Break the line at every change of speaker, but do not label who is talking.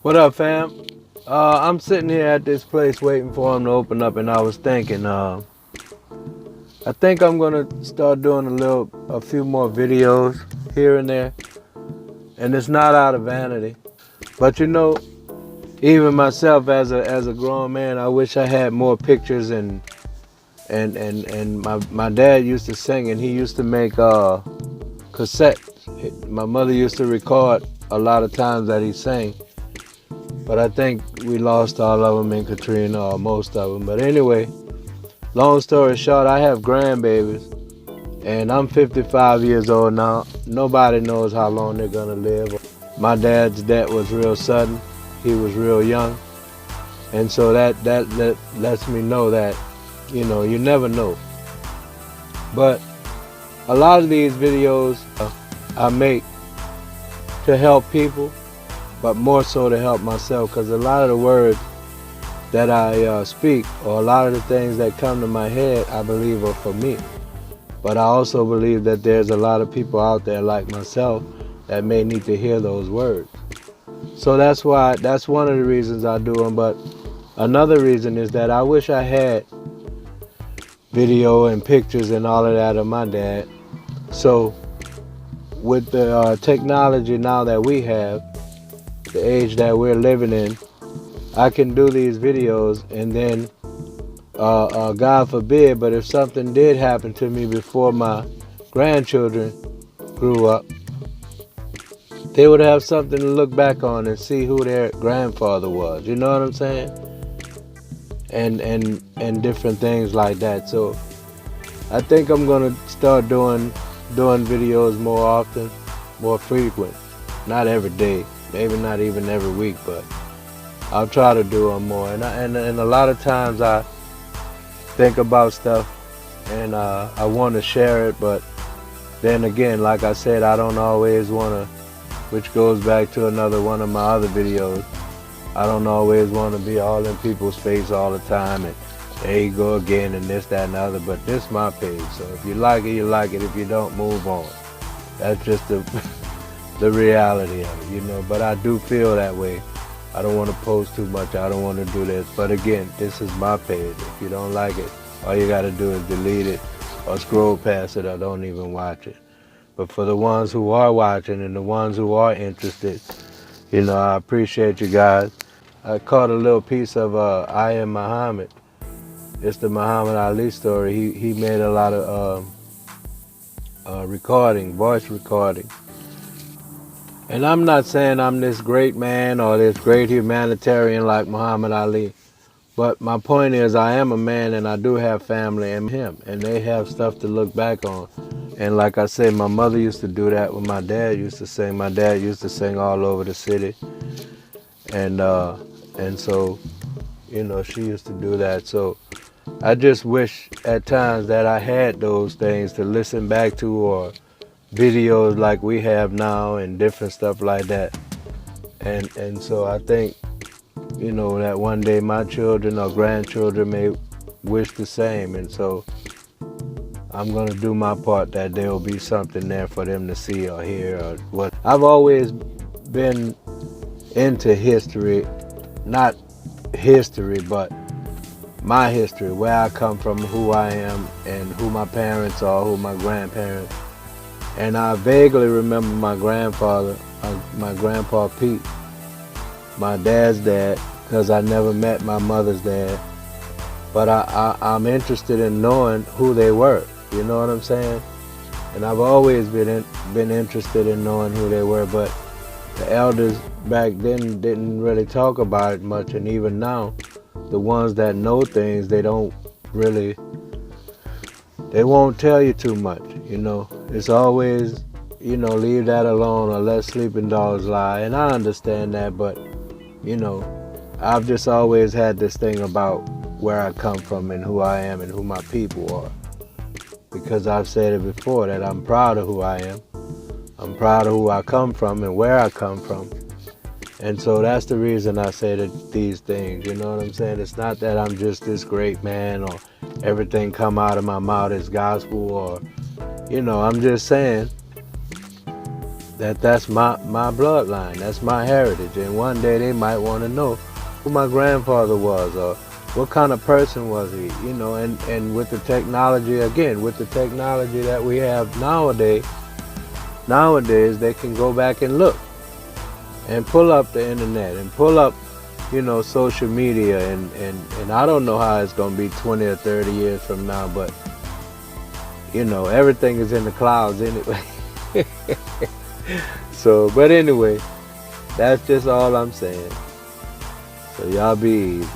What up, fam? I'm sitting here at this place waiting for them to open up, and I was thinking, I think I'm gonna start doing a few more videos here and there, and it's not out of vanity, but even myself as a grown man, I wish I had more pictures and my dad used to sing, and he used to make cassettes. My mother used to record a lot of times that he sang. But I think we lost all of them in Katrina, or most of them. But anyway, long story short, I have grandbabies, and I'm 55 years old now. Nobody knows how long they're gonna live. My dad's death was real sudden. He was real young, and so that lets me know that, you never know. But a lot of these videos I make to help people, but more so to help myself, because a lot of the words that I speak, or a lot of the things that come to my head, I believe are for me. But I also believe that there's a lot of people out there like myself that may need to hear those words. So that's one of the reasons I do them. But another reason is that I wish I had video and pictures and all of that of my dad. So with the technology now that we have, the age that we're living in, I can do these videos, and then God forbid, but if something did happen to me before my grandchildren grew up, they would have something to look back on and see who their grandfather was. You know what I'm saying? And different things like that. So I think I'm gonna start doing videos more often, more frequent. Not every day, maybe not even every week, but I'll try to do them more. And a lot of times I think about stuff, and I want to share it, but then again, like I said, I don't always want to, which goes back to another one of my other videos. I don't always want to be all in people's face all the time, and there you go again, and this, that, and the other. But this is my page, so if you like it, you like it. If you don't, move on. That's just the reality of it, But I do feel that way. I don't want to post too much. I don't want to do this. But again, this is my page. If you don't like it, all you got to do is delete it or scroll past it or don't even watch it. But for the ones who are watching and the ones who are interested, I appreciate you guys. I caught a little piece of I Am Muhammad. It's the Muhammad Ali story. He made a lot of voice recording. And I'm not saying I'm this great man or this great humanitarian like Muhammad Ali. But my point is, I am a man, and I do have family and him, and they have stuff to look back on. And like I said, my mother used to do that when my dad used to sing. My dad used to sing all over the city. And so, she used to do that. So I just wish at times that I had those things to listen back to, or videos like we have now and different stuff like that. And so I think, that one day my children or grandchildren may wish the same. And so I'm going to do my part, that there will be something there for them to see or hear or what. I've always been into history, not history, but my history, where I come from, who I am, and who my parents are, who my grandparents. And I vaguely remember my grandfather, my grandpa Pete, my dad's dad, because I never met my mother's dad. But I'm interested in knowing who they were. You know what I'm saying? And I've always been interested in knowing who they were. But the elders back then didn't really talk about it much. And even now, the ones that know things, they won't tell you too much. It's always, leave that alone or let sleeping dogs lie. And I understand that, but, I've just always had this thing about where I come from and who I am and who my people are. Because I've said it before, that I'm proud of who I am. I'm proud of who I come from and where I come from. And so that's the reason I say these things, you know what I'm saying? It's not that I'm just this great man, or everything come out of my mouth is gospel, or, I'm just saying that's my bloodline. That's my heritage. And one day they might want to know who my grandfather was or what kind of person was he, you know. And with the technology, again, with the technology that we have nowadays they can go back and look and pull up the internet and pull up, you know, social media, and I don't know how it's gonna be 20 or 30 years from now, but you know, everything is in the clouds anyway. So, but anyway, that's just all I'm saying. So y'all be easy.